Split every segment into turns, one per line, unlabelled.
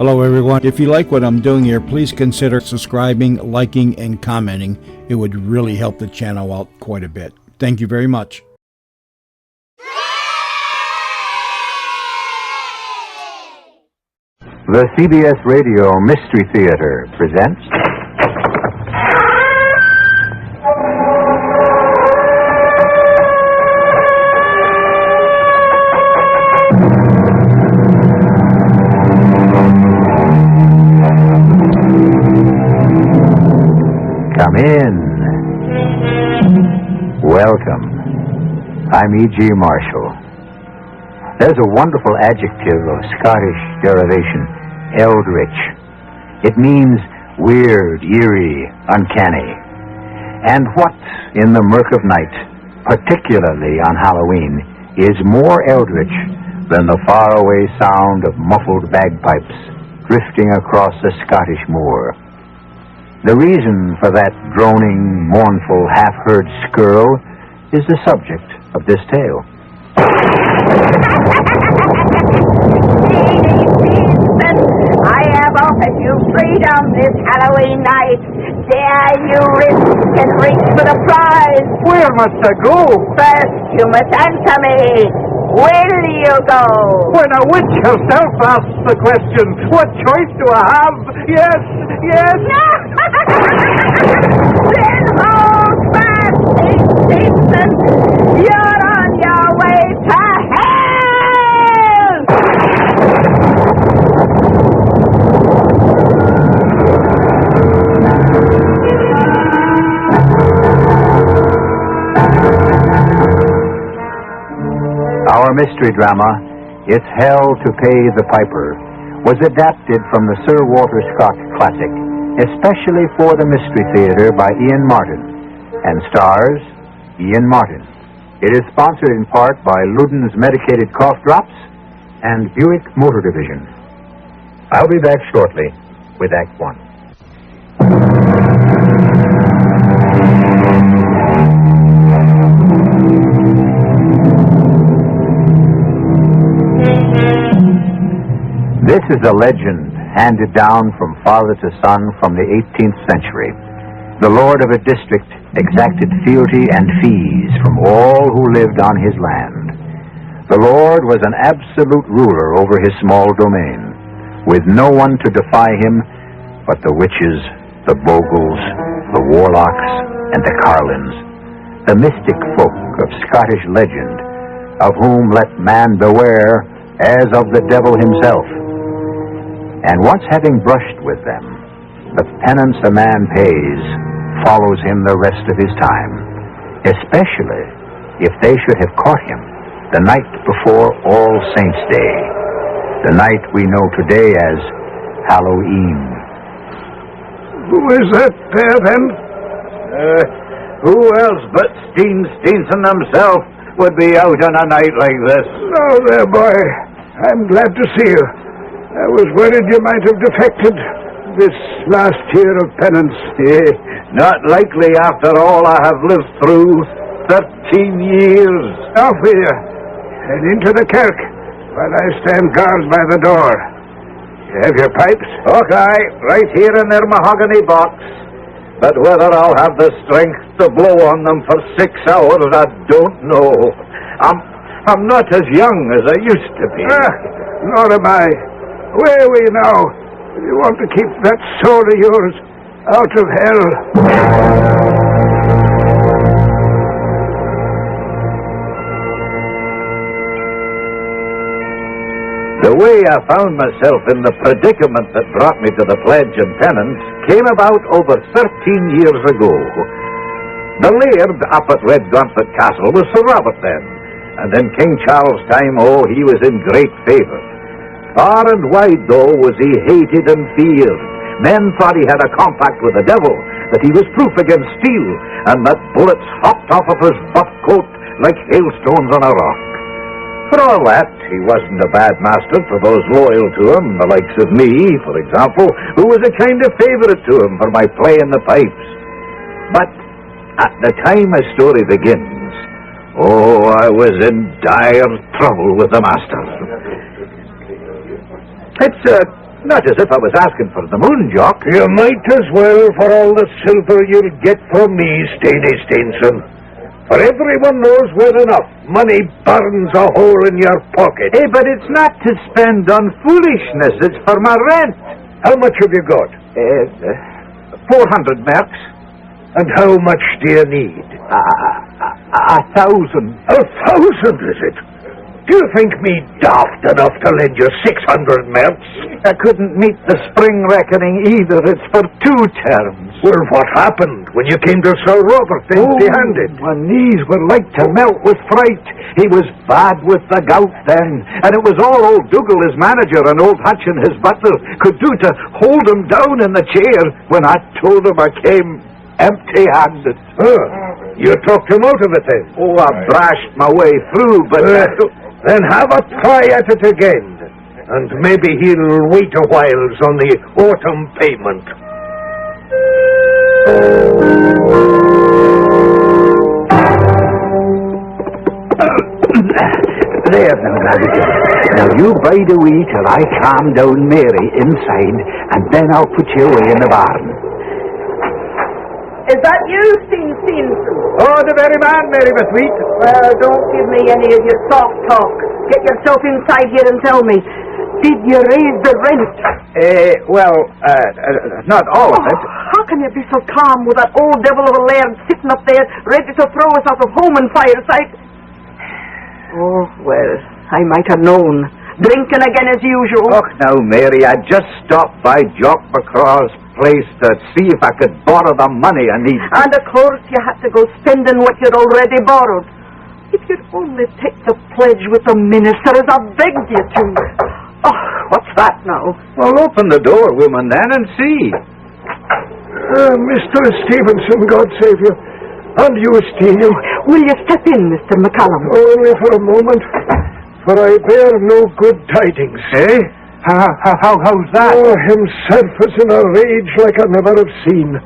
Hello everyone. If you like what I'm doing here, please consider subscribing, liking, and commenting. It would really help the channel out quite a bit. Thank you very much.
The CBS Radio Mystery Theater presents... Come in. Welcome. I'm E.G. Marshall. There's a wonderful adjective of Scottish derivation, eldritch. It means weird, eerie, uncanny. And what, in the murk of night, particularly on Halloween, is more eldritch than the faraway sound of muffled bagpipes drifting across a Scottish moor? The reason for that droning, mournful, half-heard skirl is the subject of this tale.
I have offered you freedom this Halloween night. Dare you risk and reach for the prize?
Where must I go?
First, you must answer me. Will you go?
When a witch herself asks the question, what choice do I have? Yes, yes.
Then hold fast, Benson. You're on your way to hell!
Our mystery drama, It's Hell to Pay the Piper, was adapted from the Sir Walter Scott classic, especially for the Mystery Theater by Ian Martin, and stars Ian Martin. It is sponsored in part by Luden's Medicated Cough Drops and Buick Motor Division. I'll be back shortly with Act One. This is a legend handed down from father to son from the 18th century. The lord of a district exacted fealty and fees from all who lived on his land. The lord was an absolute ruler over his small domain, with no one to defy him but the witches, the bogles, the warlocks, and the carlins, the mystic folk of Scottish legend, of whom let man beware as of the devil himself. And once having brushed with them, the penance a man pays follows him the rest of his time, especially if they should have caught him the night before All Saints' Day, the night we know today as Halloween.
Who is that there, then?
Who else but Steenson himself would be out on a night like this?
Oh, there, boy. I'm glad to see you. I was worried you might have defected this last year of penance.
Not likely after all I have lived through. 13 years.
Off with you, and into the kirk, while I stand guard by the door. You have your pipes?
Okay, right here in their mahogany box. But whether I'll have the strength to blow on them for 6 hours, I don't know. I'm not as young as I used to be.
Nor am I. Where are we now? You want to keep that soul of yours out of hell.
The way I found myself in the predicament that brought me to the pledge and penance came about over 13 years ago. The laird up at Redgauntlet Castle was Sir Robert then, and in King Charles' time, he was in great favour. Far and wide, though, was he hated and feared. Men thought he had a compact with the devil, that he was proof against steel, and that bullets hopped off of his buff coat like hailstones on a rock. For all that, he wasn't a bad master to those loyal to him, the likes of me, for example, who was a kind of favourite to him for my playing the pipes. But at the time my story begins, I was in dire trouble with the master. Not as if I was asking for the moon, Jock.
You might as well for all the silver you'll get from me, Steenie Steenson. For everyone knows well enough, money burns a hole in your pocket.
Hey, but it's not to spend on foolishness. It's for my rent.
How much have you got?
400 merks.
And how much do you need?
1,000.
1,000, is it? Do you think me daft enough to lend you 600 merks?
I couldn't meet the spring reckoning either. It's for 2 terms.
Well, what happened when you came to Sir Robert empty-handed?
My knees were like to melt with fright. He was bad with the gout then, and it was all old Dougal, his manager, and old Hutchin, his butler, could do to hold him down in the chair when I told him I came empty-handed.
You talked him out of it then?
Oh, I brashed my way through, but...
Then have a try at it again, and maybe he'll wait a whiles on the autumn payment.
There now, Radical. Now you bide a wee till I calm down Mary inside, and then I'll put you away in the barn.
Is that you, Steenson?
Oh, the very man, Mary McSweet.
Well, don't give me any of your soft talk. Get yourself inside here and tell me, did you raise the rent?
Not all of it.
How can you be so calm with that old devil of a laird sitting up there, ready to throw us out of home and fireside? Oh, well, I might have known. Drinking again as usual.
Oh, now, Mary, I just stopped by Jock McCraw's place to see if I could borrow the money I need.
And of course you had to go spending what you'd already borrowed. If you'd only take the pledge with the minister as I begged you to. Oh, what's that now?
Well, open the door, woman, then, and see.
Mr. Stevenson, God save you. And you, Steenie.
Will you step in, Mr. McCallum?
Only for a moment, for I bear no good tidings.
Eh? How's that?
Oh, himself is in a rage like I never have seen.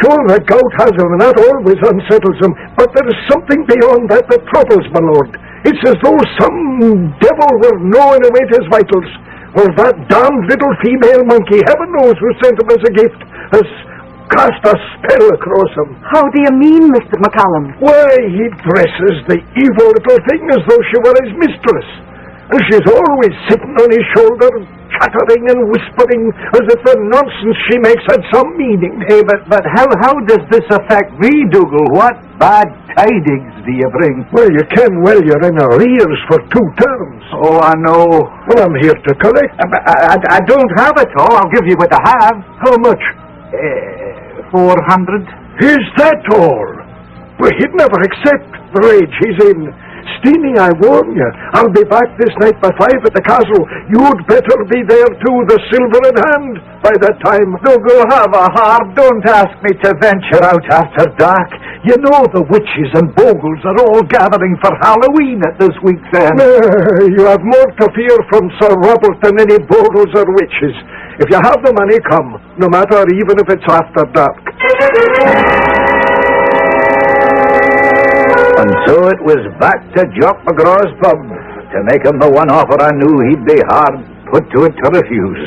Sure, the gout has him, and that always unsettles him, but there is something beyond that that troubles my lord. It's as though some devil were gnawing away at his vitals, or that damned little female monkey, heaven knows who sent him as a gift, has cast a spell across him.
How do you mean, Mr. McCallum?
Why, he dresses the evil little thing as though she were his mistress. And she's always sitting on his shoulder, chattering and whispering as if the nonsense she makes had some meaning.
Hey, but how does this affect me, Dougal? What bad tidings do you bring?
Well, you can. Well, you're in arrears for 2 terms.
Oh, I know.
Well, I'm here to collect.
I don't have it all. I'll give you what I have.
How much?
400.
Is that all? Well, he'd never accept the rage he's in. Steenie, I warn you, I'll be back this night by 5 at the castle. You'd better be there too, the silver in hand, by that time.
Dougal, have a heart. Don't ask me to venture out after dark. You know the witches and bogles are all gathering for Halloween at this week's end.
You have more to fear from Sir Robert than any bogles or witches. If you have the money, come, no matter even if it's after dark.
And so it was back to Jock McGraw's pub to make him the one offer I knew he'd be hard put to it to refuse.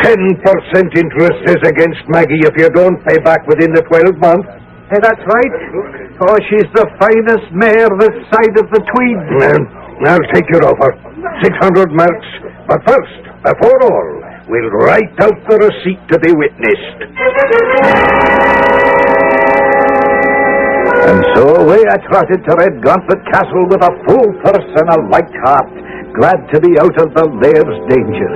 10% interest is against Maggie if you don't pay back within the 12 months.
Hey, that's right. Oh, she's the finest mare this side of the Tweed.
I'll take your offer. 600 marks. But first, before all, we'll write out the receipt to be witnessed.
And so away I trotted to Redgauntlet Castle with a full purse and a light heart, glad to be out of the laird's danger.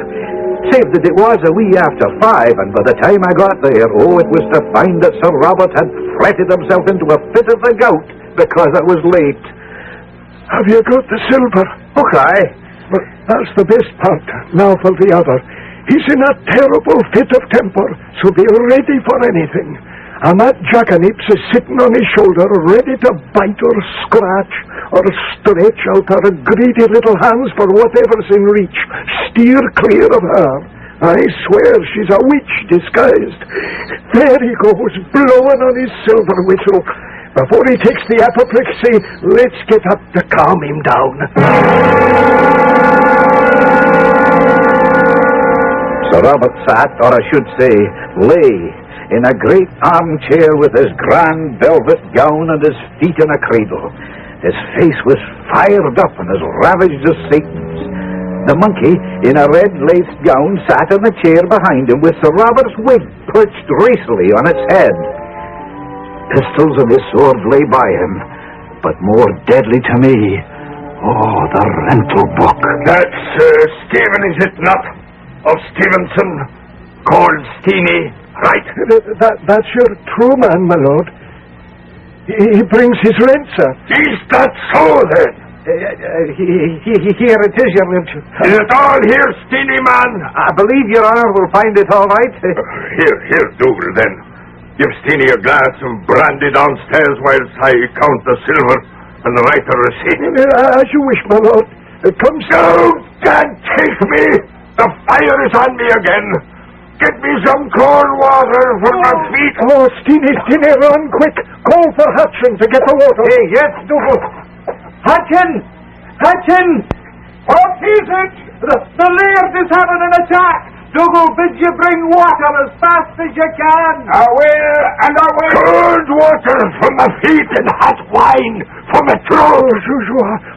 Save that it was a wee after 5, and by the time I got there, it was to find that Sir Robert had fretted himself into a fit of the gout because I was late.
Have you got the silver?
Okay.
But that's the best part. Now for the other. He's in a terrible fit of temper, so be ready for anything. And that jackanapes is sitting on his shoulder, ready to bite or scratch or stretch out her greedy little hands for whatever's in reach. Steer clear of her. I swear she's a witch disguised. There he goes, blowing on his silver whistle. Before he takes the apoplexy, let's get up to calm him down.
Sir Robert sat, or I should say, lay, in a great armchair with his grand velvet gown and his feet in a cradle. His face was fired up and as ravaged as Satan's. The monkey, in a red laced gown, sat in the chair behind him with Sir Robert's wig perched racily on its head. Pistols and his sword lay by him, but more deadly to me, the rental book.
That's Stephen, is it not? Of Stevenson, called Steenie, right? That's your true man, my lord. He brings his rent, sir. Is that so, then?
Here it is, your lordship.
Is it all here, Steenie, man?
I believe your honor will find it all right.
Here, Dougal, then. Give Steenie a glass and brandy downstairs whilst I count the silver and write a receipt. As you wish, my lord. Come, sir. Don't take me. The fire is on me again. Get me some cold water for my feet. Oh, Steenie, run quick. Call for Hutchin to get the water.
Hey, yes, Dougal. Hutchin!
What is it?
The laird is having an attack. Dougal bids you bring water as fast as you can.
Away. Cold water for my feet and hot wine for my throat.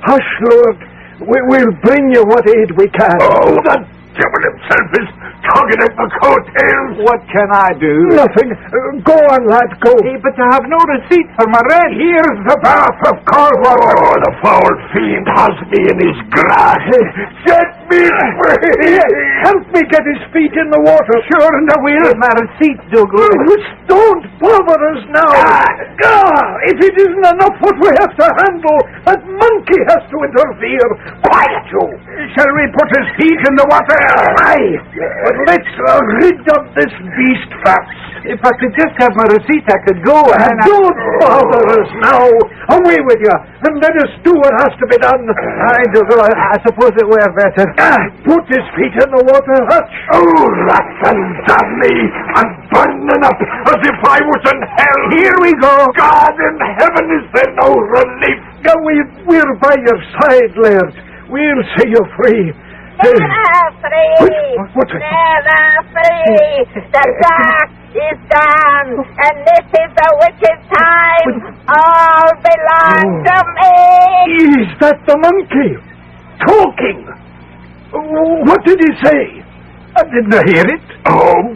Hush, Lord. We'll bring you what aid we can. Oh, the devil himself is tugging at my coattails.
What can I do?
Nothing. Go on, lad, go.
Hey, but I have no receipt for my rent.
Here's the bath of cold water. Oh, the foul fiend has me in his grasp. Set me free. Help me get his feet in the water.
Sure, and I will. My receipt, Dougal.
Don't bother us now. If it isn't enough what we have to handle, that monkey has to interfere. Quiet, you. Shall we put his feet in the water? Aye. But let's rid of this beast fast.
If I could just have my receipt, I could go.
Don't bother us now. Away with you, and let us do what has to be done.
Aye, Dougal, I suppose it were better.
Put his feet in the water, Hutch. Oh, rats and damn me. I'm burning up as if I was in hell.
Here we go.
God in heaven, is there no relief? We're by your side, laird. We'll see you free.
Never free!
What's it?
Never free! The dark is done, and this is the wicked time. All belong to me!
Is that the monkey? Talking! What did he say? I didn't hear it. Oh.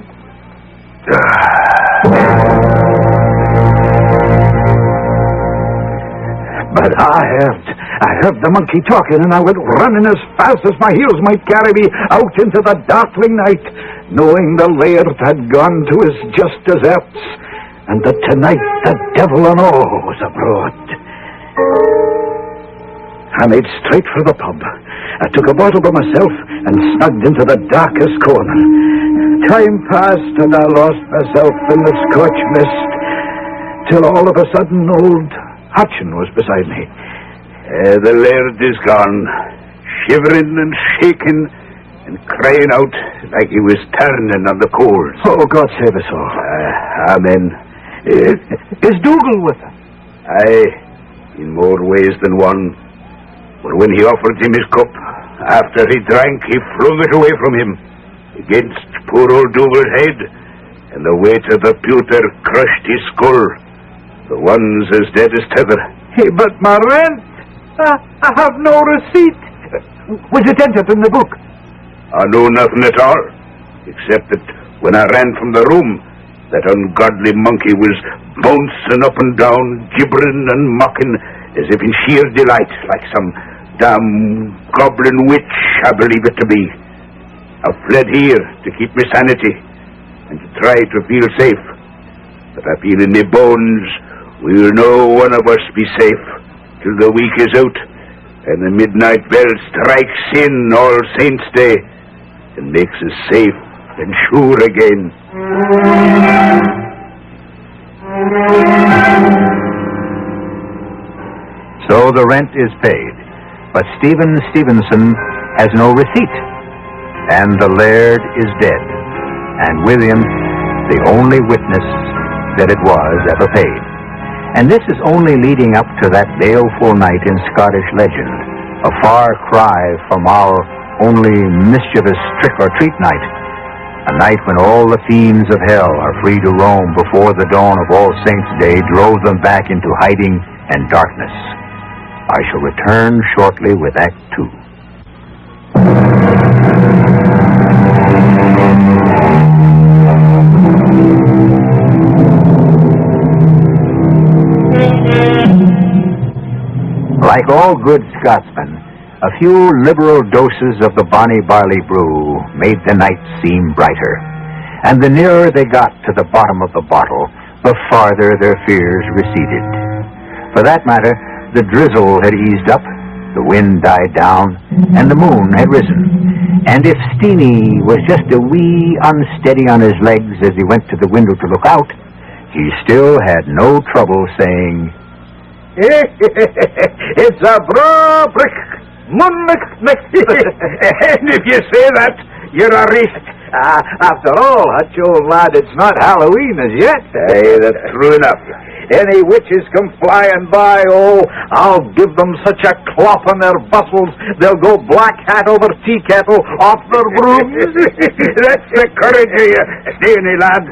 But I heard the monkey talking, and I went running as fast as my heels might carry me out into the darkling night, knowing the laird had gone to his just deserts, and that tonight the devil and all was abroad. I made straight for the pub. I took a bottle by myself and snugged into the darkest corner. Time passed, and I lost myself in the Scotch mist, till all of a sudden old Hutchin was beside me. The laird is gone, shivering and shaking and crying out like he was turning on the coals. Oh, God save us all. Amen. Is Dougal with him? Aye, in more ways than one. For when he offered him his cup, after he drank, he flung it away from him against poor old Dougal's head, and the weight of the pewter crushed his skull. The one's as dead as tether. Hey, but my rent! I have no receipt. Was it entered in the book? I know nothing at all, except that when I ran from the room, that ungodly monkey was bouncing up and down, gibbering and mocking, as if in sheer delight, like some damn goblin witch, I believe it to be. I fled here to keep my sanity and to try to feel safe. But I feel in my bones we'll no one of us be safe till the week is out and the midnight bell strikes in All Saints' Day and makes us safe and sure again.
So the rent is paid, but Stephen Stevenson has no receipt, and the laird is dead, and with him the only witness that it was ever paid. And this is only leading up to that baleful night in Scottish legend, a far cry from our only mischievous trick-or-treat night, A night when all the fiends of hell are free to roam before the dawn of All Saints' Day drove them back into hiding and darkness. I shall return shortly with Act 2. Like all good Scotsmen, a few liberal doses of the bonny barley brew made the night seem brighter. And the nearer they got to the bottom of the bottle, the farther their fears receded. For that matter, the drizzle had eased up, the wind died down, and the moon had risen. And if Steenie was just a wee unsteady on his legs as he went to the window to look out, he still had no trouble saying,
It's a brick. And if you say that, you're a risk. After all, Hutch, old lad, it's not Halloween as yet. Hey, that's true enough. Any witches come flying by, oh, I'll give them such a clop on their bustles, they'll go black hat over tea kettle off their brooms. That's the courage of you, Steenie, lad.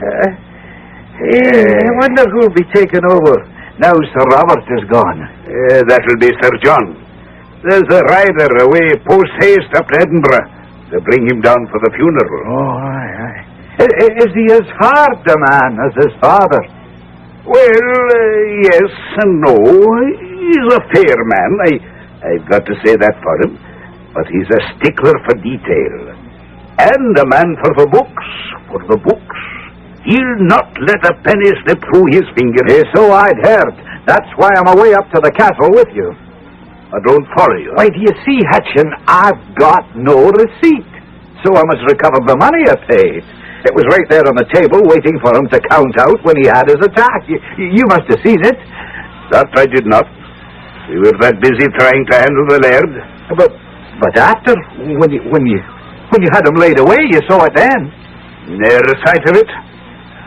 I wonder who'll be taking over now Sir Robert is gone. That'll be Sir John. There's a rider away post-haste up to Edinburgh to bring him down for the funeral. Oh, aye. Is he as hard a man as his father? Well, yes and no. He's a fair man. I've got to say that for him. But he's a stickler for detail. And a man for the books. He'll not let a penny slip through his fingers. So I'd heard. That's why I'm away up to the castle with you. I don't follow you. Why, do you see, Hutchin, I've got no receipt. So I must recover the money I paid. It was right there on the table waiting for him to count out when he had his attack. You must have seen it. That I did not. We were that busy trying to handle the laird. But after, when you had him laid away, you saw it then. Ne'er a sight of it.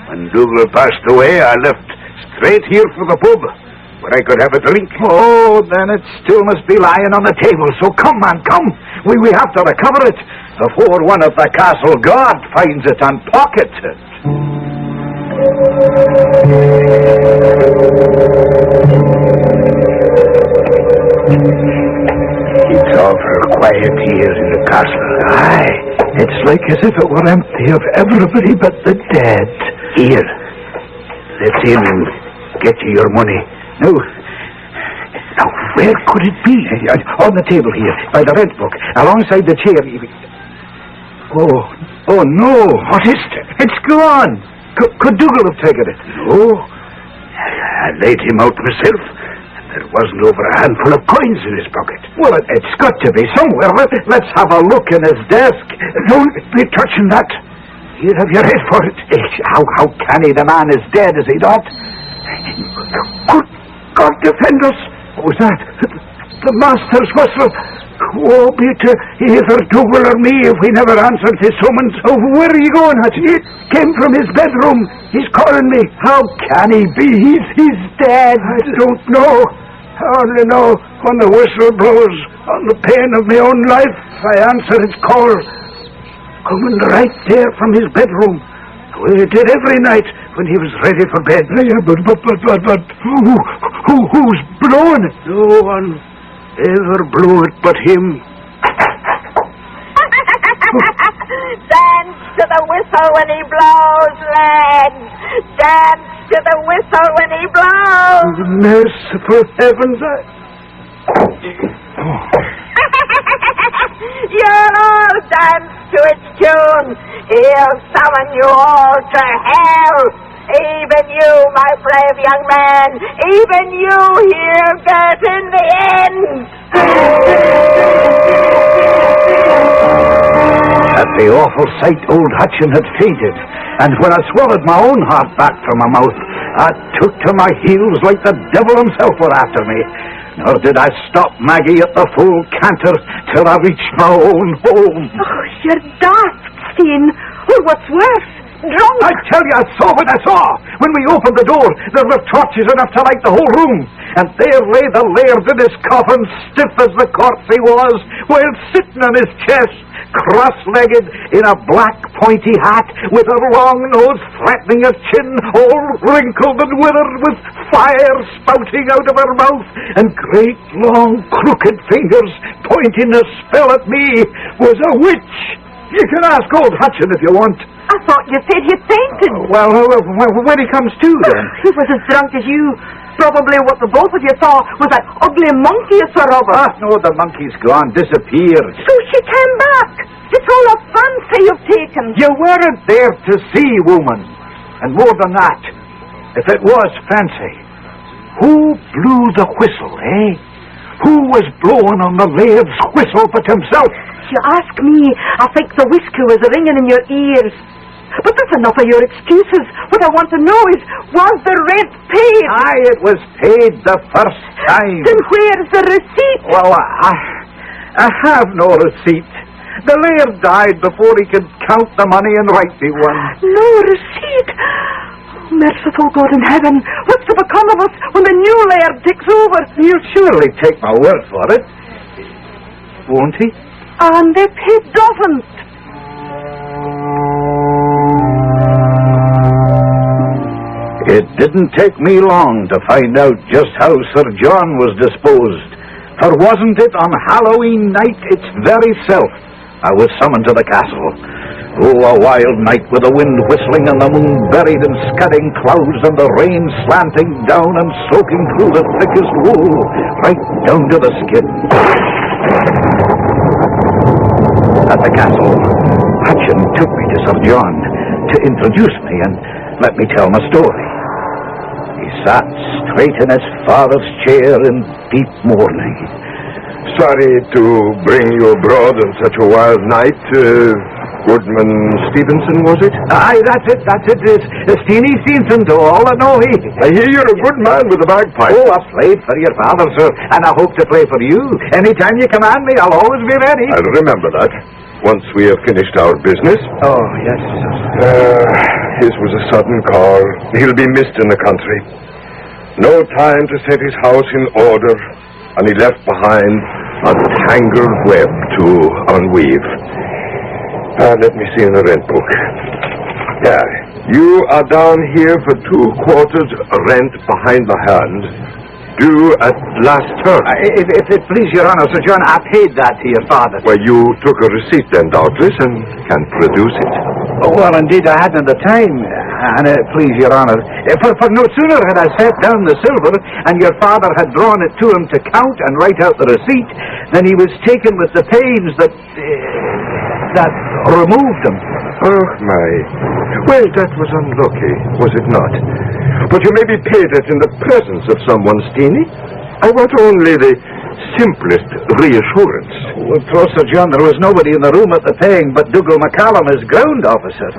When Dougal passed away, I left straight here for the pub, where I could have a drink. Oh, then it still must be lying on the table. So come, man, come. We have to recover it before one of the castle guard finds it and pockets it. It's awful quiet here in the castle. Aye, it's like as if it were empty of everybody but the dead. Here, let's in and get you your money. Now, where could it be? On the table here, by the rent book, alongside the chair. Oh no! What is it? It's gone! Could Dougal have taken it? No. I laid him out myself, and there wasn't over a handful of coins in his pocket. Well, it's got to be somewhere. Let's have a look in his desk. Don't be touching that. Here, have your head for it. How can he? The man is dead, is he not? Good God defend us! What was that? The master's whistle. Woe be to either Dougal or me if we never answered his summons. Oh, where are you going, Hutch? It came from his bedroom. He's calling me. How can he be? He's dead. I don't know. I only know when the whistle blows on the pain of my own life, I answer his call. Coming right there from his bedroom. Well, he did every night when he was ready for bed. Yeah, but who's blowing it? No one ever blew it but him.
Dance to the whistle when he blows, lads. Dance to the whistle when he blows.
Merciful heavens,
You'll all dance to its tune. He'll summon you all to hell. Even you, my brave young man. Even you he'll get in the end.
At the awful sight, old Hutchin had fainted, and when I swallowed my own heart back from my mouth, I took to my heels like the devil himself were after me. Nor did I stop Maggie at the full canter till I reached my own home.
Oh, you're daft, Steen. Or what's worse, drunk.
I tell you, I saw what I saw. When we opened the door, there were torches enough to light the whole room. And there lay the laird in his coffin, stiff as the corpse he was, while sitting on his chest, cross-legged, in a black pointy hat, with her long nose flattening her chin, all wrinkled and withered, with fire spouting out of her mouth, and great long crooked fingers pointing a spell at me, was a witch. You can ask old Hutchin if you want.
I thought you said he fainted.
Well, when he comes to, then.
He was as drunk as you. Probably what the both of you saw was that ugly monkey of Sir Robert.
Ah, no, the monkey's gone, disappeared.
So she came back. It's all a fancy you've taken.
You weren't there to see, woman. And more than that, if it was fancy, who blew the whistle, eh? Who was blowing on the laird's whistle but himself?
If you ask me, I think the whiskey was ringing in your ears. But that's enough of your excuses. What I want to know is, was the rent paid?
Aye, it was paid the first time.
Then where's the receipt?
Well, I have no receipt. The laird died before he could count the money and write me one.
No receipt? Oh, merciful God in heaven, what's to become of us when the new laird takes over?
He'll surely take my word for it. Won't he?
And if he doesn't?
It didn't take me long to find out just how Sir John was disposed. For wasn't it on Halloween night its very self I was summoned to the castle? Oh, a wild night with the wind whistling and the moon buried in scudding clouds and the rain slanting down and soaking through the thickest wool, right down to the skin. At the castle, Hutchin took me to Sir John to introduce me and let me tell my story. He sat straight in his father's chair in deep mourning.
Sorry to bring you abroad on such a wild night. Goodman Stevenson, was it?
Aye, that's it. It's Steenie Stevenson to all that know he.
I hear you're a good man with the bagpipe.
Oh, I've played for your father, sir, and I hope to play for you. Anytime you command me, I'll always be ready.
I'll remember that, once we have finished our business.
Oh, yes, sir.
His was a sudden call. He'll be missed in the country. No time to set his house in order, and he left behind a tangled web to unweave. Let me see in the rent book. Yeah, you are down here for 2 quarters rent behind the hand, due at last term.
If it please your honor, Sir John, I paid that to your father.
Well, you took a receipt then, doubtless, and can produce it.
Oh, well, indeed, I hadn't the time, and please your honor. For no sooner had I set down the silver, and your father had drawn it to him to count and write out the receipt, than he was taken with the pains that removed them.
Oh, my. Well, that was unlucky, was it not? But you may be paid it in the presence of someone, Steenie. I want only the simplest reassurance.
Well, poor Sir John, there was nobody in the room at the paying but Dougal McCallum, his ground officer.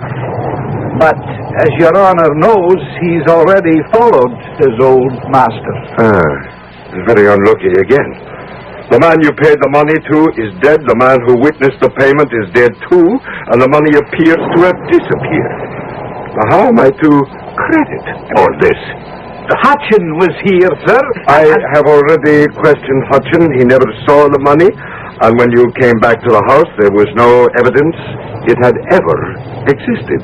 But, as your honor knows, he's already followed his old master.
Very unlucky again. The man you paid the money to is dead, the man who witnessed the payment is dead too, and the money appears to have disappeared. Now, how am I to credit all this?
Hutchin was here, sir.
I have already questioned Hutchin. He never saw the money, and when you came back to the house, there was no evidence it had ever existed.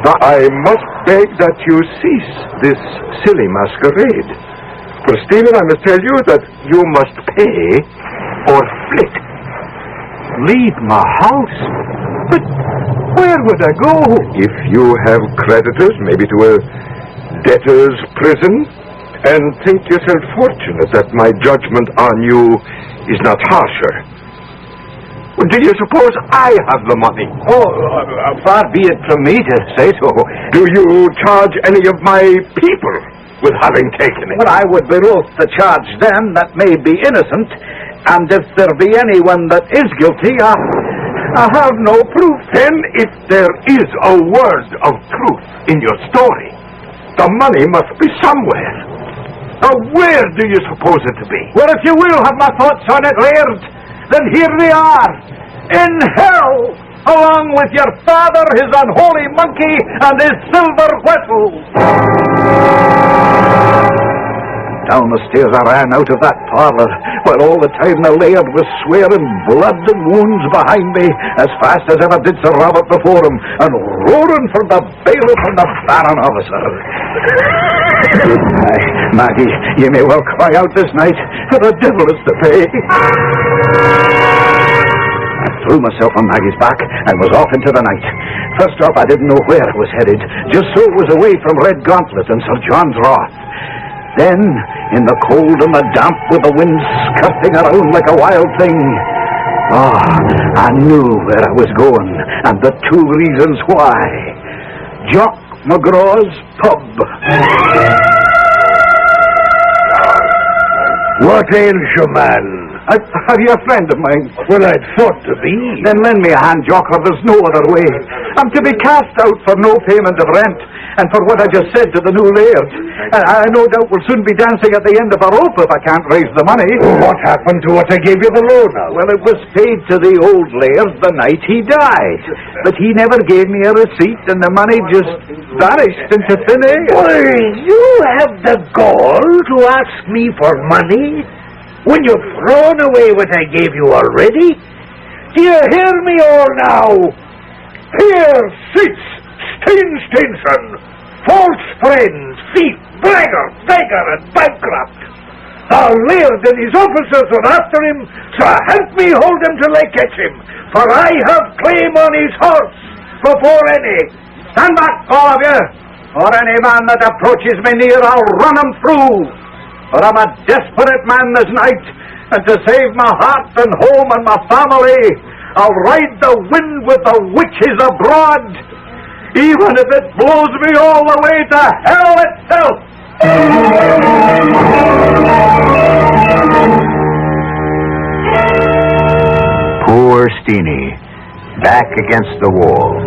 But I must beg that you cease this silly masquerade. For, Stephen, I must tell you that you must pay or flit.
Leave my house? But where would I go?
If you have creditors, maybe to a debtor's prison, and think yourself fortunate that my judgment on you is not harsher. Well, do you suppose I have the money?
Oh, far be it from me to say so.
Do you charge any of my people with having taken it?
Well, I would be loath to charge them that may be innocent, and if there be anyone that is guilty, I have no proof.
Then, if there is a word of truth in your story, the money must be somewhere. Now, where do you suppose it to be?
Well, if you will have my thoughts on it, Laird, then here they are. In hell, along with your father, his unholy monkey, and his silver whistle. Down the stairs I ran out of that parlour, while all the time the laird was swearing blood and wounds behind me, as fast as ever did Sir Robert before him, and roaring for the bailiff and the baron officer. Aye, Maggie, you may well cry out this night, for the devil is to pay. I threw myself on Maggie's back and was off into the night. First off, I didn't know where it was headed, just so it was away from Red Gauntlet and Sir John's wrath. Then, in the cold and the damp, with the wind skirting around like a wild thing, I knew where I was going, and the 2 reasons why. Jock McGraw's pub.
What ails you, man?
Are you a friend of mine?
Well, I'd thought to be.
Then lend me a hand, Jock, or there's no other way. I'm to be cast out for no payment of rent, and for what I just said to the new laird. I no doubt will soon be dancing at the end of a rope if I can't raise the money.
What happened to what I gave you the loan of?
Well, it was paid to the old laird the night he died. But he never gave me a receipt, and the money just vanished into thin air.
Why, you have the gall to ask me for money when you've thrown away what I gave you already? Do you hear me all now? Here sits Steenson, false friend, thief, braggart, beggar, and bankrupt. The laird and his officers are after him, so help me hold him till I catch him, for I have claim on his horse before any.
Stand back, all of you, or any man that approaches me near, I'll run him through. For I'm a desperate man this night, and to save my heart and home and my family, I'll ride the wind with the witches abroad, even if it blows me all the way to hell itself.
Poor Steenie, back against the wall,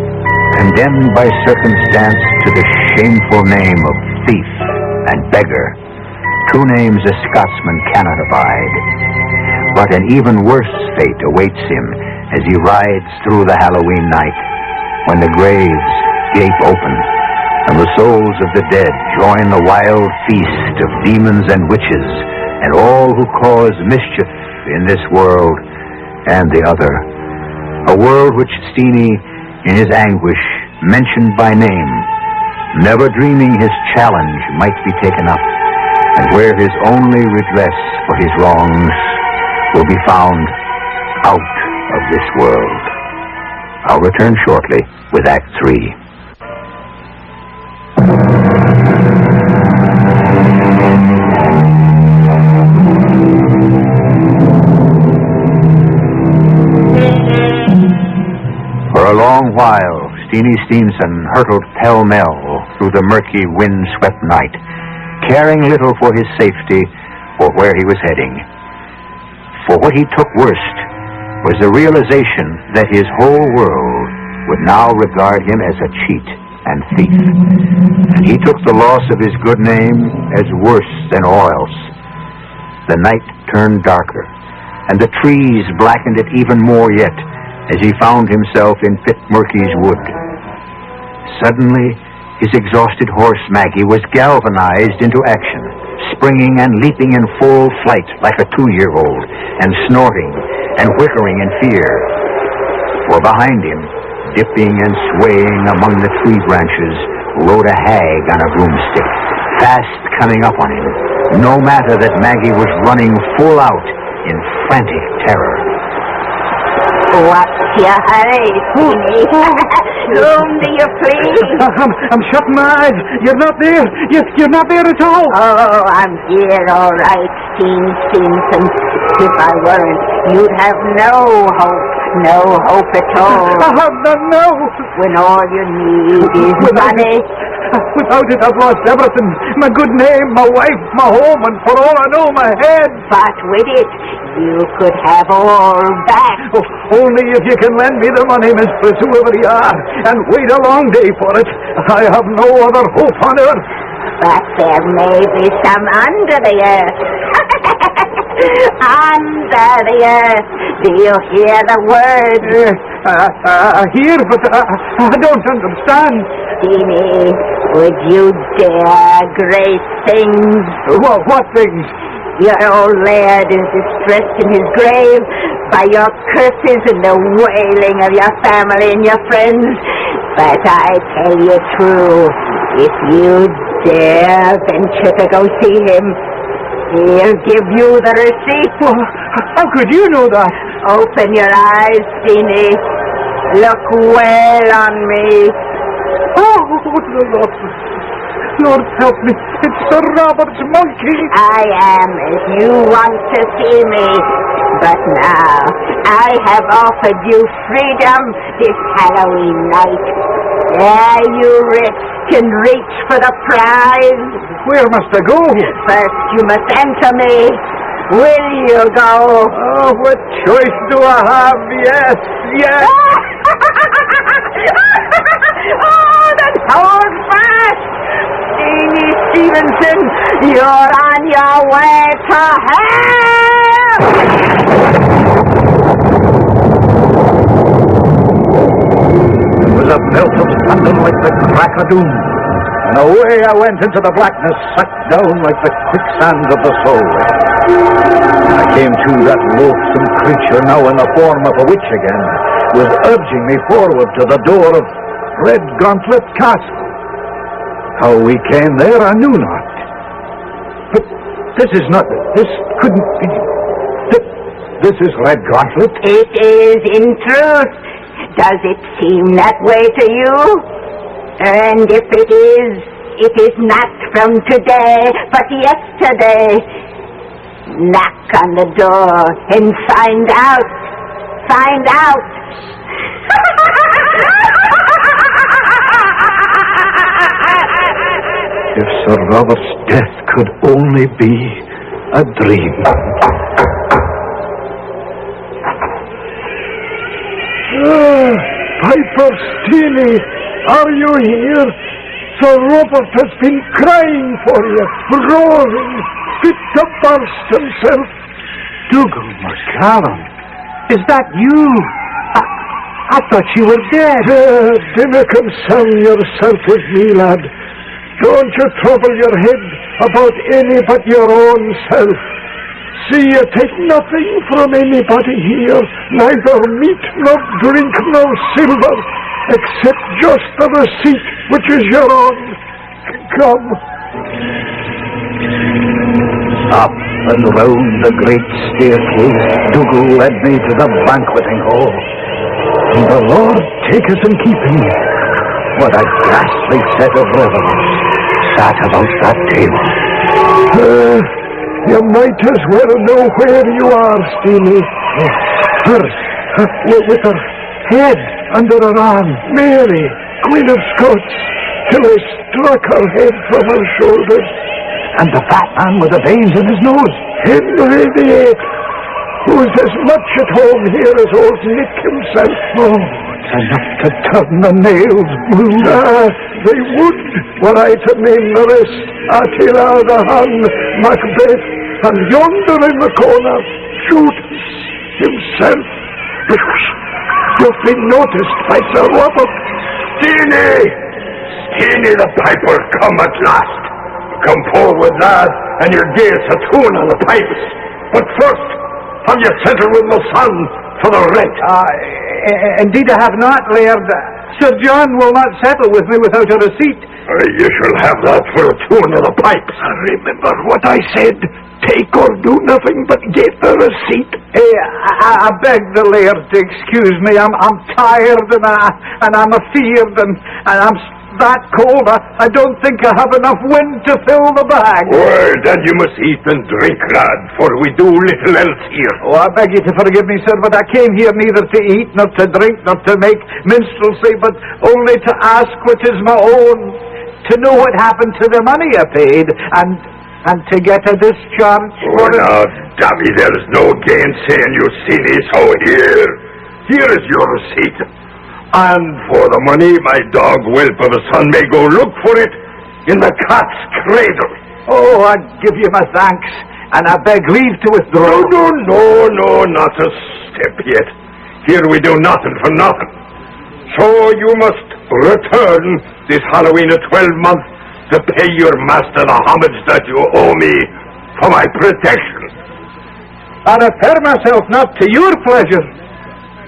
condemned by circumstance to the shameful name of thief and beggar, 2 names a Scotsman cannot abide. But an even worse fate awaits him as he rides through the Halloween night, when the graves gape open and the souls of the dead join the wild feast of demons and witches and all who cause mischief in this world and the other. A world which Steenie, in his anguish, mentioned by name, never dreaming his challenge might be taken up, and where his only redress for his wrongs will be found out of this world. I'll return shortly with Act 3. For a long while, Steenie Steenson hurtled pell-mell through the murky, wind-swept night, caring little for his safety or where he was heading. For what he took worst was the realization that his whole world would now regard him as a cheat and thief. And he took the loss of his good name as worse than all else. The night turned darker, and the trees blackened it even more yet as he found himself in Pitmurky's wood. Suddenly, his exhausted horse, Maggie, was galvanized into action, springing and leaping in full flight like a 2-year-old, and snorting and whickering in fear. For behind him, dipping and swaying among the tree branches, rode a hag on a broomstick, fast coming up on him, no matter that Maggie was running full out in frantic terror.
What's your hurry, Steenie? Whom do you please?
I'm shutting my eyes. You're not there. You're not there at all.
Oh, I'm here, all right, Steenson. If I weren't, you'd have no hope at all.
No.
When all you need is money.
Without it, I've lost everything. My good name, my wife, my home, and for all I know, my head.
But with it, you could have all back.
Oh, only if you can lend me the money, Miss Bliss, whoever you are, and wait a long day for it. I have no other hope on earth.
But there may be some under the earth. Under the earth. Do you hear the word?
Hear, but I don't understand.
Steenie, Would you dare, great things?
What things?
Your old laird is distressed in his grave by your curses and the wailing of your family and your friends. But I tell you true, if you dare venture to go see him, he'll give you the receipt.
How could you know that?
Open your eyes, Steenie. Look well on me.
Lord help me. It's Sir Robert's monkey.
I am as you want to see me. But now, I have offered you freedom this Halloween night. There you risk and reach for the prize.
Where must I go?
First, you must answer me. Will you go?
Oh, what choice do I have? Yes, yes.
Oh, then hold fast. Steenie Stevenson, you're on your way to hell!
It was a belt of thunder like the crack of doom, and away I went into the blackness, sucked down like the quicksands of the soul. I came to that loathsome creature, now in the form of a witch again, was urging me forward to the door of Red Gauntlet Castle. How we came there, I knew not. But this couldn't be. This is Red Gauntlet.
It is in truth. Does it seem that way to you? And if it is not from today, but yesterday. Knock on the door and find out. Find out.
If Sir Robert's death could only be a dream.
Piper Steenie, are you here? Sir Robert has been crying for you, roaring, fit to burst himself.
Dougal McCallum, is that you? I thought you were dead.
Dinna concern yourself with me, lad. Don't you trouble your head about any but your own self. See, you take nothing from anybody here, neither meat nor drink nor silver, except just the receipt, which is your own. Come.
Up and round the great staircase, Dougal led me to the banqueting hall. And the Lord take us and keep him. What a ghastly set of revellers sat about that table.
You might as well know where you are, Steenie.
With her head under her arm.
Mary, Queen of Scots, till I struck her head from her shoulders.
And the fat man with the veins in his nose.
Henry VIII, who's as much at home here as old Nick himself.
Oh, it's enough to turn the nails blue.
They would, were I to name the rest. Attila the Hun, Macbeth, and yonder in the corner, Judas himself. You've been noticed by Sir Robert.
Steenie the piper, come at last. Come forward, lad, and you'll give us a tune on the pipes. But first, have you settled with my son for the rent?
Indeed I have not, Laird. Sir John will not settle with me without a receipt.
You shall have that for a tune of the pipes.
Remember what I said. Take or do nothing but get the receipt.
I beg the Laird to excuse me. I'm tired and I'm afeard and I'm that cold. I don't think I have enough wind to fill the bag.
Well, then you must eat and drink, lad, for we do little else here.
Oh, I beg you to forgive me, sir, but I came here neither to eat, nor to drink, nor to make minstrelsy, but only to ask what is my own, to know what happened to the money I paid, and to get a discharge.
Oh, now, dammy, there's no gainsaying you, Steenie, so here is your receipt. And for the money, my dog whelp of a son may go look for it in the cat's cradle.
Oh, I give you my thanks, and I beg leave to withdraw.
No, not a step yet. Here we do nothing for nothing. So you must return this Halloween a 12-month to pay your master the homage that you owe me for my protection.
I refer myself not to your pleasure,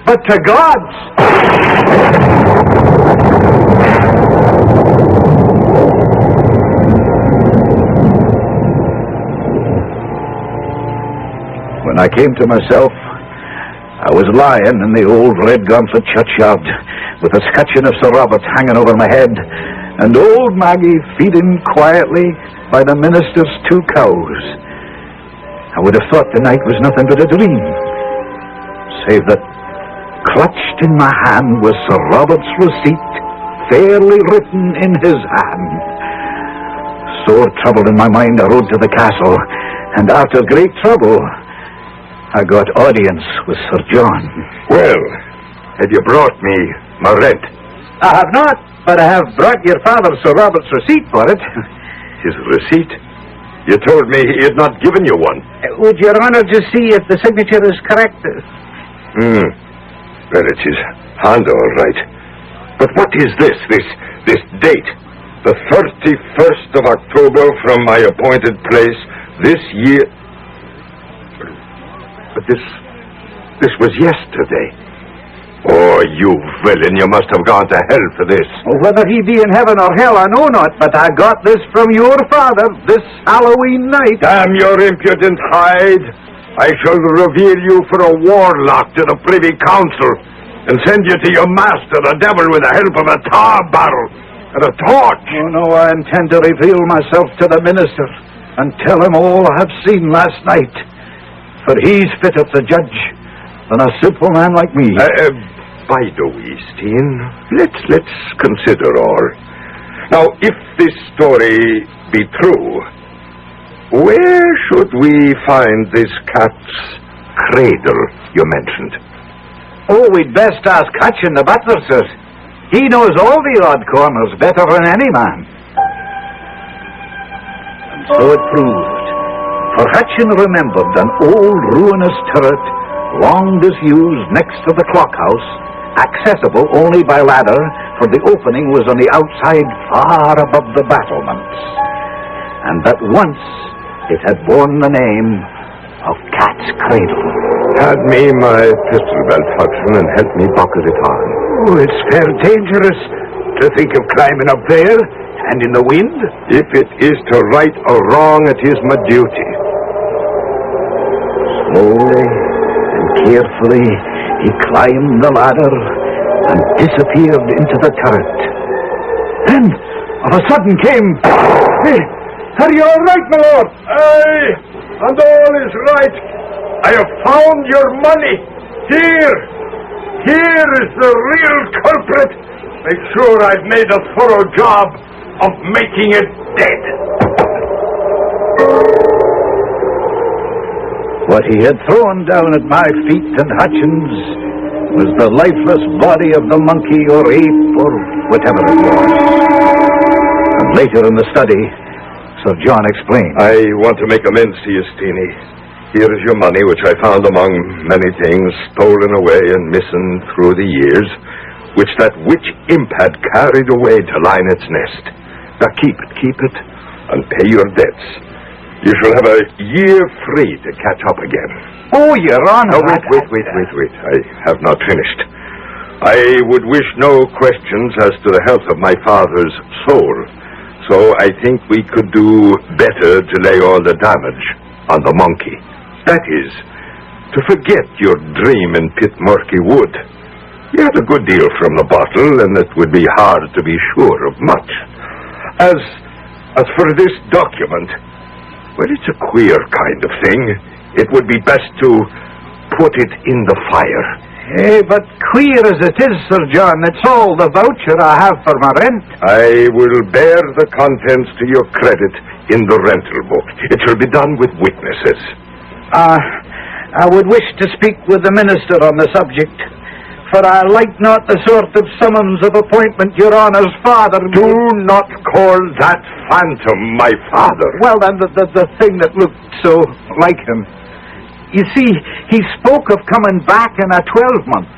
but to God's. When I came to myself, I was lying in the old red-gauntlet churchyard with the scutcheon of Sir Robert hanging over my head and old Maggie feeding quietly by the minister's 2 cows. I would have thought the night was nothing but a dream, save that clutched in my hand was Sir Robert's receipt, fairly written in his hand. Sore troubled in my mind, I rode to the castle, and after great trouble, I got audience with Sir John.
Well, have you brought me my rent?
I have not, but I have brought your father Sir Robert's receipt for it.
His receipt? You told me he had not given you one.
Would your honor just see if the signature is correct?
Well, it's his hand, all right. But what is this date? The 31st of October from my appointed place this year. But this was yesterday. Oh, you villain, you must have gone to hell for this.
Well, whether he be in heaven or hell, I know not, but I got this from your father this Halloween night.
Damn your impudent hide. I shall reveal you for a warlock to the Privy Council and send you to your master, the devil, with the help of a tar barrel and a torch.
Oh, no, I intend to reveal myself to the minister and tell him all I have seen last night. For he's fitter to judge than a simple man like me.
By the way, Steen, let's consider all. Now, if this story be true, where should we find this cat's cradle you mentioned?
Oh, we'd best ask Hutchin, the butler, sir. He knows all the odd corners better than any man. And so it proved. For Hutchin remembered an old ruinous turret, long disused next to the clockhouse, accessible only by ladder, for the opening was on the outside far above the battlements. And that once it had borne the name of Cat's Cradle.
Hand me my pistol belt, Hudson, and help me buckle it on.
Oh, it's fair dangerous to think of climbing up there and in the wind.
If it is to right or wrong, it is my duty.
Slowly and carefully he climbed the ladder and disappeared into the turret. Then, of a sudden came... Hey, are you all right, my lord?
Aye, and all is right. I have found your money. Here is the real culprit. Make sure I've made a thorough job of making it dead.
What he had thrown down at my feet and Hutchins was the lifeless body of the monkey or ape or whatever it was. And later in the study, Sir John explained.
I want to make amends to you, Steenie. Here is your money, which I found among many things stolen away and missing through the years, which that witch imp had carried away to line its nest. Now keep it, and pay your debts. You shall have a year free to catch up again.
Oh, Your Honor.
Now, wait. I have not finished. I would wish no questions as to the health of my father's soul, so I think we could do better to lay all the damage on the monkey. That is, to forget your dream in Pitmurky Wood. You had a good deal from the bottle, and it would be hard to be sure of much. As for this document, well, it's a queer kind of thing. It would be best to put it in the fire.
But queer as it is, Sir John, it's all the voucher I have for my rent.
I will bear the contents to your credit in the rental book. It shall be done with witnesses.
I would wish to speak with the minister on the subject, for I like not the sort of summons of appointment Your Honour's father...
Do not call that phantom my father.
Well, then, the thing that looked so like him. You see, he spoke of coming back in a 12-month,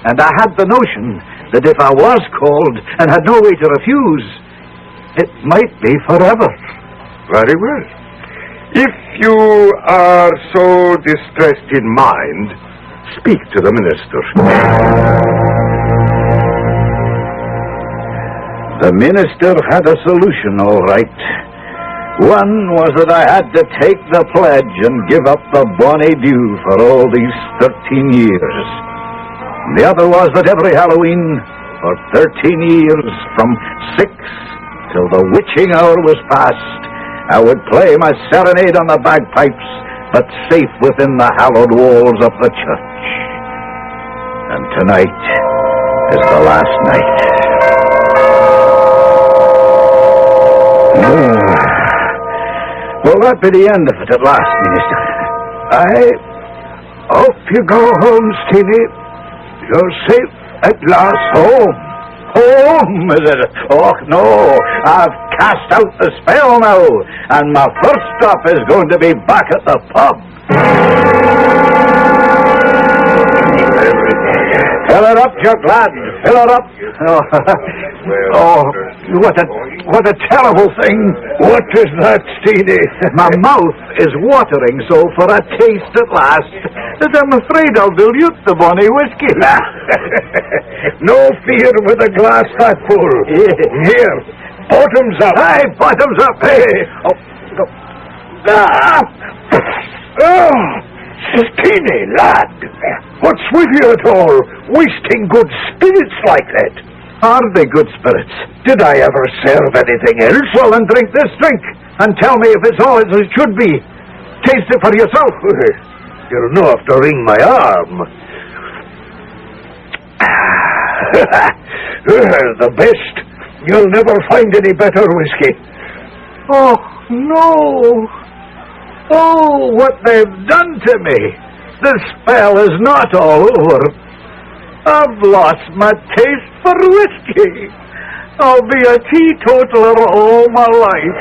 and I had the notion that if I was called and had no way to refuse, it might be forever.
Very well. If you are so distressed in mind, speak to the minister.
The minister had a solution, all right. One was that I had to take the pledge and give up the bonnet due for all these 13 years. The other was that every Halloween, for 13 years, from 6 till the witching hour was past, I would play my serenade on the bagpipes, but safe within the hallowed walls of the church. And tonight is the last night. Will that be the end of it at last, Minister?
Off you go home, Steenie. You're safe at last.
Home? Home, is it? Oh, no. I've cast out the spell now, and my first stop is going to be back at the pub. Fill it up, Chuck, lad. Fill it up. What a terrible thing.
What is that, Steenie?
My mouth is watering so for a taste at last that I'm afraid I'll dilute the bonny whiskey.
No fear with a glass that full. Here, bottoms up.
Aye, bottoms up. Hey.
Steenie, lad. What's with you at all? Wasting good spirits like that.
Are they good spirits?
Did I ever serve anything else?
Well, then drink this drink and tell me if it's all as it should be. Taste it for yourself.
You'll know have to wring my arm. The best. You'll never find any better whiskey.
Oh, no. Oh, what they've done to me. The spell is not all over. I've lost my taste for whiskey. I'll be a teetotaler all my life.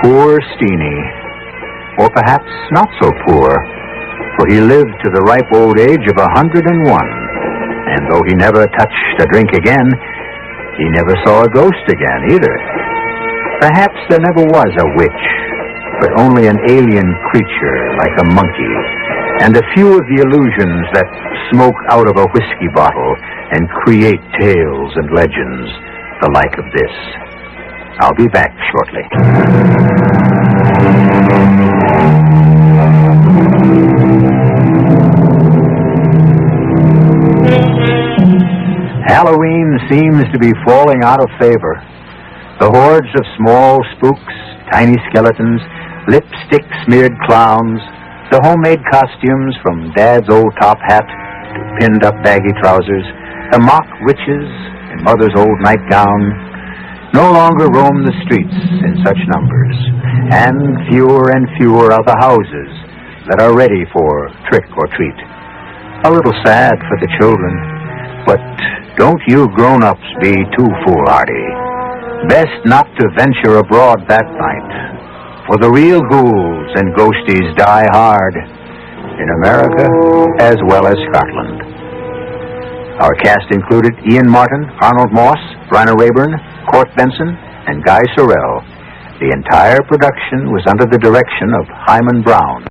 Poor Steenie, or perhaps not so poor, for he lived to the ripe old age of 101, and though he never touched a drink again, he never saw a ghost again either. Perhaps there never was a witch, but only an alien creature like a monkey, and a few of the illusions that smoke out of a whiskey bottle and create tales and legends, the like of this. I'll be back shortly. Halloween seems to be falling out of favor. The hordes of small spooks, tiny skeletons, lipstick-smeared clowns, the homemade costumes from Dad's old top hat to pinned-up baggy trousers, the mock witches in Mother's old nightgown, no longer roam the streets in such numbers, and fewer are the houses that are ready for trick or treat. A little sad for the children, but don't you grown-ups be too foolhardy. Best not to venture abroad that night, for the real ghouls and ghosties die hard in America as well as Scotland. Our cast included Ian Martin, Arnold Moss, Bryna Rayburn, Court Benson, and Guy Sorel. The entire production was under the direction of Hyman Brown.